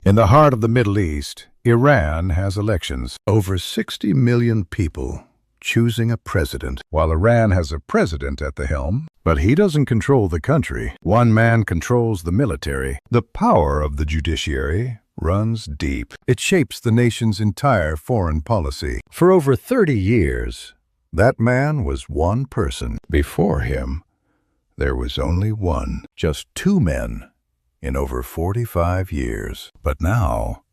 In the heart of the Middle East, Iran has elections. Over 60 million people choosing a president, while Iran has a president at the helm. But he doesn't control the country. One man controls the military. The power of the judiciary runs deep. It shapes the nation's entire foreign policy. For over 30 years, that man was one person. Before him, there was only one, just two men in over 45 years. But now,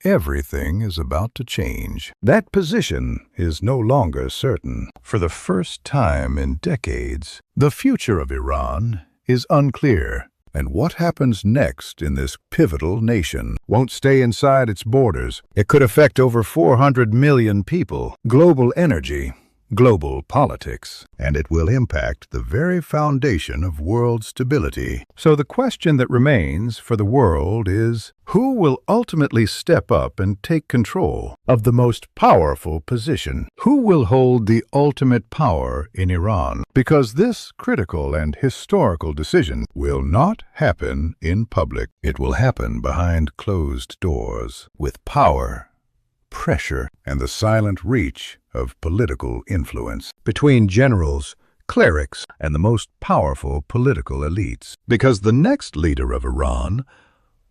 everything is about to change. That position is no longer certain. For the first time in decades, the future of Iran is unclear. And what happens next in this pivotal nation won't stay inside its borders. It could affect over 400 million people, global energy, global politics, and it will impact the very foundation of world stability. So the question that remains for the world is, who will ultimately step up and take control of the most powerful position? Who will hold the ultimate power in Iran? Because this critical and historical decision will not happen in public. It will happen behind closed doors, with power, pressure, and the silent reach of political influence between generals, clerics, and the most powerful political elites. Because the next leader of Iran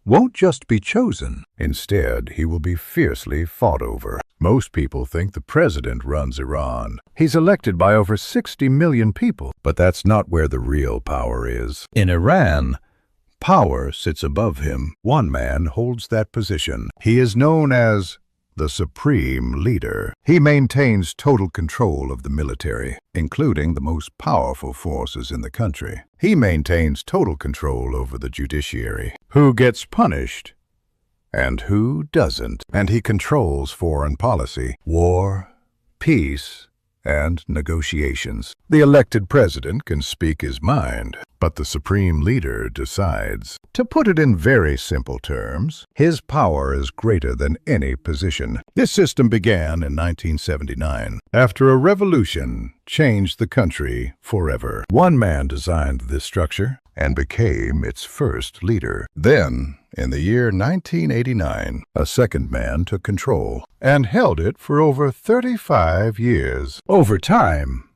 won't just be chosen. Instead, he will be fiercely fought over. Most people think the president runs Iran. He's elected by over 60 million people. But that's not where the real power is. In Iran, power sits above him. One man holds that position. He is known as the supreme leader. He maintains total control of the military, including the most powerful forces in the country. He maintains total control over the judiciary, who gets punished and who doesn't. And he controls foreign policy, war, peace, and negotiations. The elected president can speak his mind, but the supreme leader decides. To put it in very simple terms, his power is greater than any position. This system began in 1979, after a revolution changed the country forever. One man designed this structure and became its first leader. Then, in the year 1989, a second man took control and held it for over 35 years. Over time,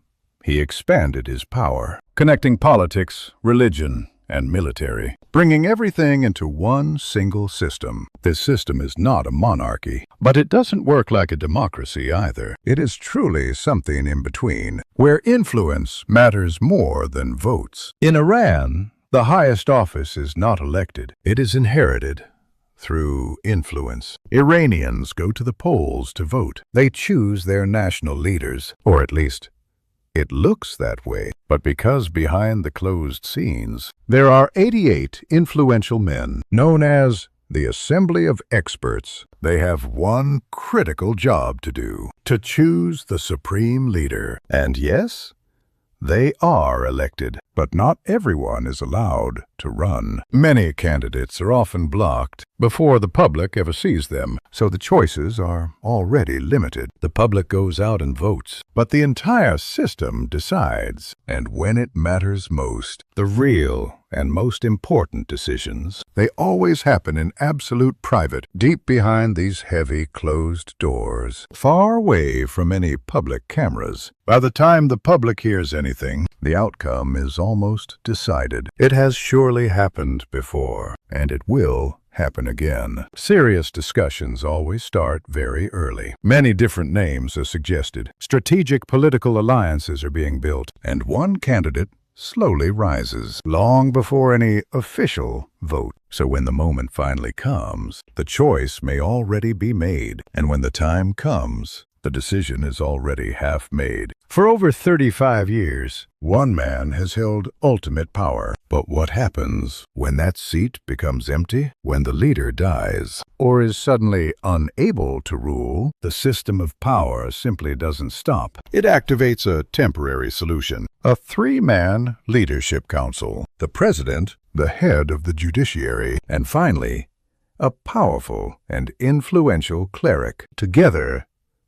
he expanded his power, connecting politics, religion, and military, bringing everything into one single system. This system is not a monarchy, but it doesn't work like a democracy either. It is truly something in between, where influence matters more than votes. In Iran, the highest office is not elected. It is inherited through influence. Iranians go to the polls to vote. They choose their national leaders, or at least it looks that way. But because behind the closed scenes, there are 88 influential men, known as the Assembly of Experts. They have one critical job to do: to choose the supreme leader. And yes, they are elected, but not everyone is allowed to run. Many candidates are often blocked before the public ever sees them, so the choices are already limited. The public goes out and votes, but the entire system decides. And when it matters most, the real and most important decisions, they always happen in absolute private, deep behind these heavy closed doors, far away from any public cameras. By the time the public hears anything, the outcome is almost decided. It has surely happened before, and it will happen again. Serious discussions always start very early. Many different names are suggested. Strategic political alliances are being built, and one candidate slowly rises, long before any official vote. So when the moment finally comes, the choice may already be made, and when the time comes, the decision is already half made. For over 35 years, one man has held ultimate power. But what happens when that seat becomes empty? When the leader dies or is suddenly unable to rule, the system of power simply doesn't stop. It activates a temporary solution: a three-man leadership council. The president, the head of the judiciary, and finally, a powerful and influential cleric. Together,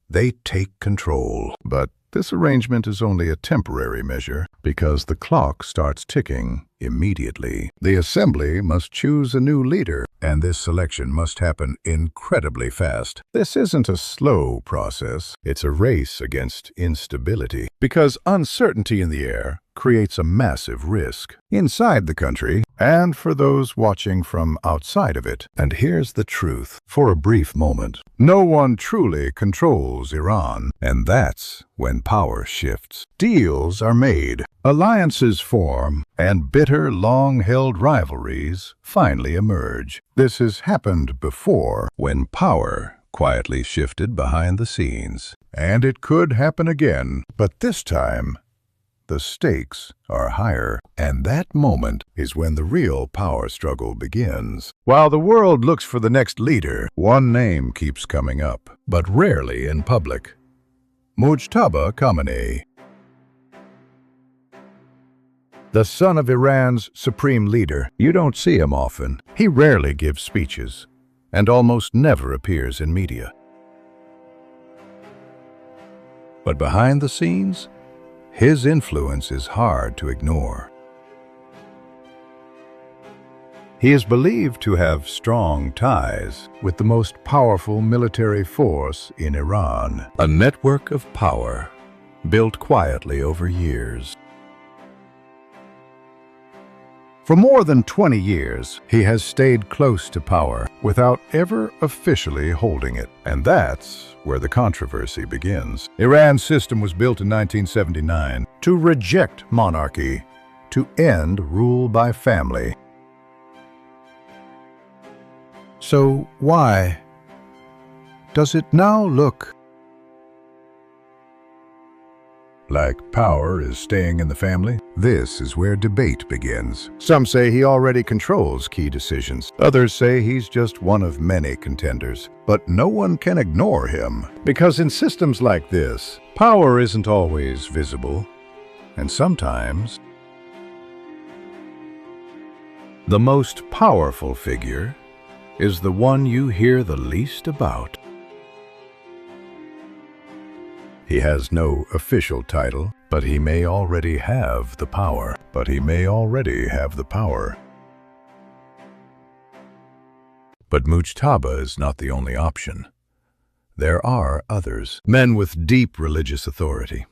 they take control. But this arrangement is only a temporary measure, because the clock starts ticking immediately. The assembly must choose a new leader, and this selection must happen incredibly fast. This isn't a slow process. It's a race against instability, because uncertainty in the air creates a massive risk inside the country and for those watching from outside of it. And here's the truth. For a brief moment, no one truly controls Iran, and that's when power shifts. Deals are made, alliances form, and bitter, long-held rivalries finally emerge. This has happened before, when power quietly shifted behind the scenes. And it could happen again, but this time, the stakes are higher, and that moment is when the real power struggle begins. While the world looks for the next leader, one name keeps coming up, but rarely in public: Mojtaba Khamenei. The son of Iran's supreme leader. You don't see him often. He rarely gives speeches, and almost never appears in media. But behind the scenes, his influence is hard to ignore. He is believed to have strong ties with the most powerful military force in Iran, a network of power built quietly over years. For more than 20 years, he has stayed close to power without ever officially holding it. And that's where the controversy begins. Iran's system was built in 1979 to reject monarchy, to end rule by family. So why does it now look like power is staying in the family? This is where debate begins. Some say he already controls key decisions. Others say he's just one of many contenders. But no one can ignore him, because in systems like this, power isn't always visible, and sometimes the most powerful figure is the one you hear the least about. He has no official title, but he may already have the power. But Mojtaba is not the only option. There are others. Men with deep religious authority,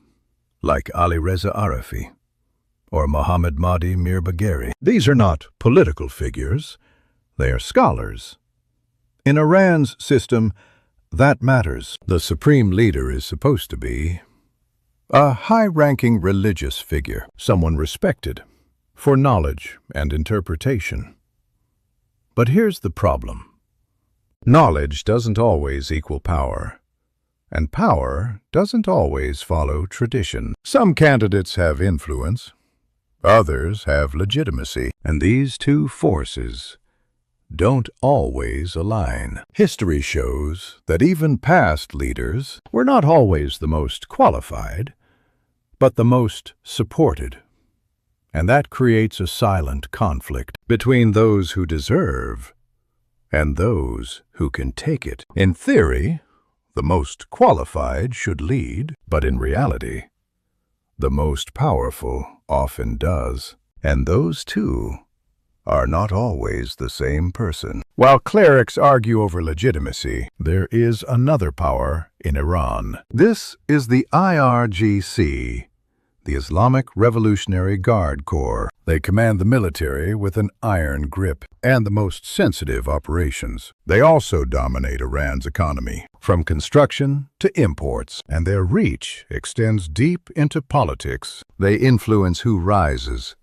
like Ali Reza Arafi or Mohammad Mahdi Mirbagheri. These are not political figures. They are scholars. In Iran's system, that matters. The supreme leader is supposed to be a high-ranking religious figure, someone respected for knowledge and interpretation. But here's the problem. Knowledge doesn't always equal power, and power doesn't always follow tradition. Some candidates have influence, others have legitimacy, and these two forces don't always align. History shows that even past leaders were not always the most qualified, but the most supported. And that creates a silent conflict between those who deserve and those who can take it. In theory, the most qualified should lead, but in reality, the most powerful often does. And those two are not always the same person. While clerics argue over legitimacy, there is another power in Iran. This is the IRGC, the Islamic Revolutionary Guard Corps. They command the military with an iron grip and the most sensitive operations. They also dominate Iran's economy, from construction to imports, and their reach extends deep into politics. They influence who rises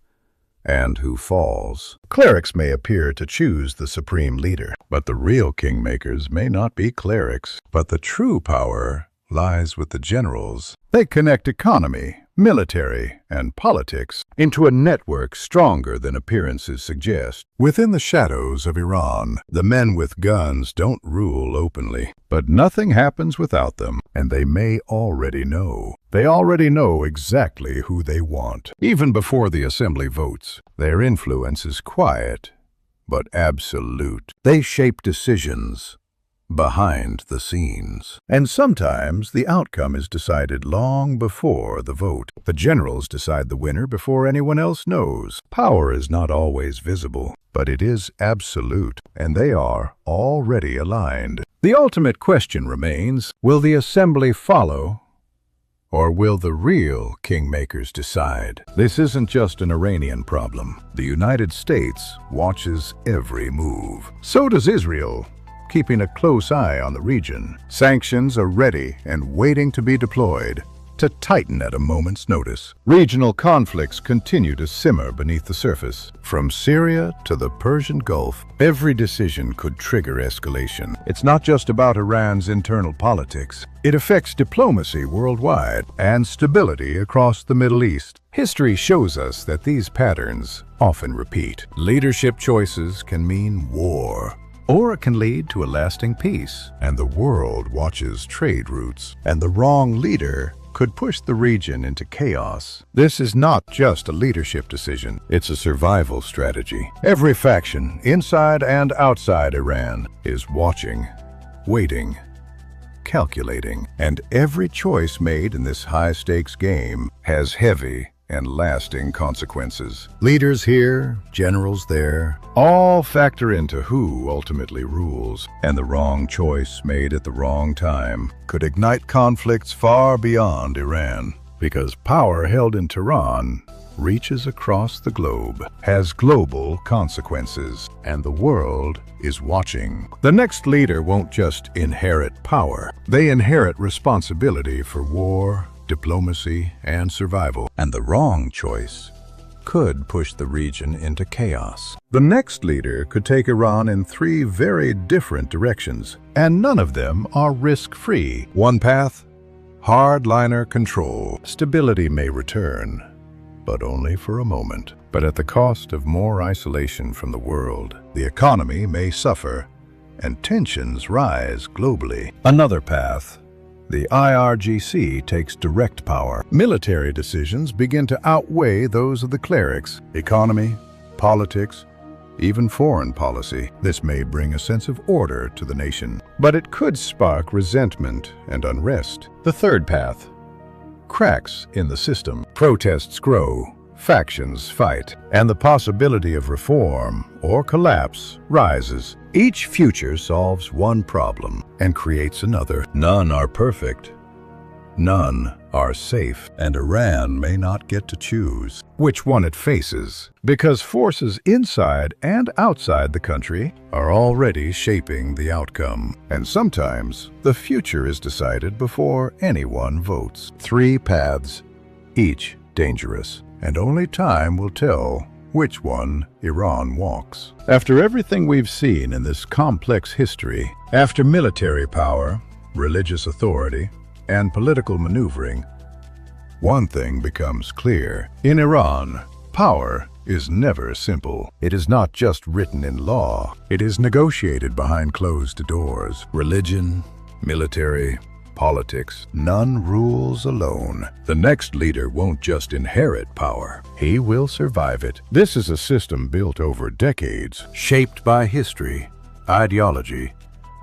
and who falls. Clerics may appear to choose the supreme leader, but the real kingmakers may not be clerics. But the true power lies with the generals. They connect economy, military, and politics into a network stronger than appearances suggest. Within the shadows of Iran, the men with guns don't rule openly, but nothing happens without them, and they may already know. They already know exactly who they want. Even before the assembly votes, their influence is quiet, but absolute. They shape decisions, behind the scenes. And sometimes the outcome is decided long before the vote. The generals decide the winner before anyone else knows. Power is not always visible, but it is absolute, and they are already aligned. The ultimate question remains, will the assembly follow, or will the real kingmakers decide? This isn't just an Iranian problem. The United States watches every move. So does Israel, keeping a close eye on the region. Sanctions are ready and waiting to be deployed to tighten at a moment's notice. Regional conflicts continue to simmer beneath the surface. From Syria to the Persian Gulf, every decision could trigger escalation. It's not just about Iran's internal politics. It affects diplomacy worldwide and stability across the Middle East. History shows us that these patterns often repeat. Leadership choices can mean war, or it can lead to a lasting peace. And the world watches trade routes, and the wrong leader could push the region into chaos. This is not just a leadership decision, it's a survival strategy. Every faction, inside and outside Iran, is watching, waiting, calculating, and every choice made in this high-stakes game has heavy and lasting consequences. Leaders here, generals there, all factor into who ultimately rules, and the wrong choice made at the wrong time could ignite conflicts far beyond Iran, because power held in Tehran reaches across the globe, has global consequences, and the world is watching. The next leader won't just inherit power, they inherit responsibility for war, diplomacy, and survival. And the wrong choice could push the region into chaos. The next leader could take Iran in three very different directions, and none of them are risk-free. One path, hardliner control. Stability may return, but only for a moment. But at the cost of more isolation from the world, the economy may suffer, and tensions rise globally. Another path, the IRGC, takes direct power. Military decisions begin to outweigh those of the clerics. Economy, politics, even foreign policy. This may bring a sense of order to the nation, but it could spark resentment and unrest. The third path, cracks in the system. Protests grow, factions fight, and the possibility of reform or collapse rises. Each future solves one problem and creates another. None are perfect. None are safe, and Iran may not get to choose which one it faces, because forces inside and outside the country are already shaping the outcome. And sometimes the future is decided before anyone votes. Three paths, each dangerous, and only time will tell which one Iran walks. After everything we've seen in this complex history, after military power, religious authority, and political maneuvering, one thing becomes clear. In Iran, power is never simple. It is not just written in law. It is negotiated behind closed doors. Religion, military, politics, none rules alone. The next leader won't just inherit power. He will survive it. This is a system built over decades, shaped by history, ideology,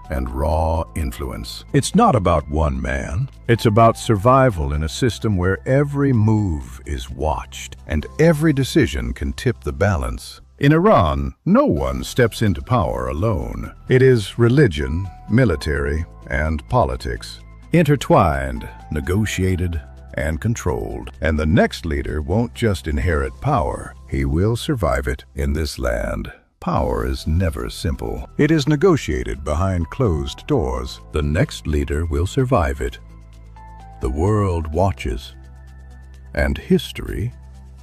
and raw influence. It's not about one man. It's about survival in a system where every move is watched, and every decision can tip the balance. In Iran, no one steps into power alone. It is religion, military, and politics, intertwined, negotiated, and controlled. And the next leader won't just inherit power, he will survive it. In this land, power is never simple. It is negotiated behind closed doors. The next leader will survive it. The world watches, and history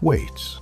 waits.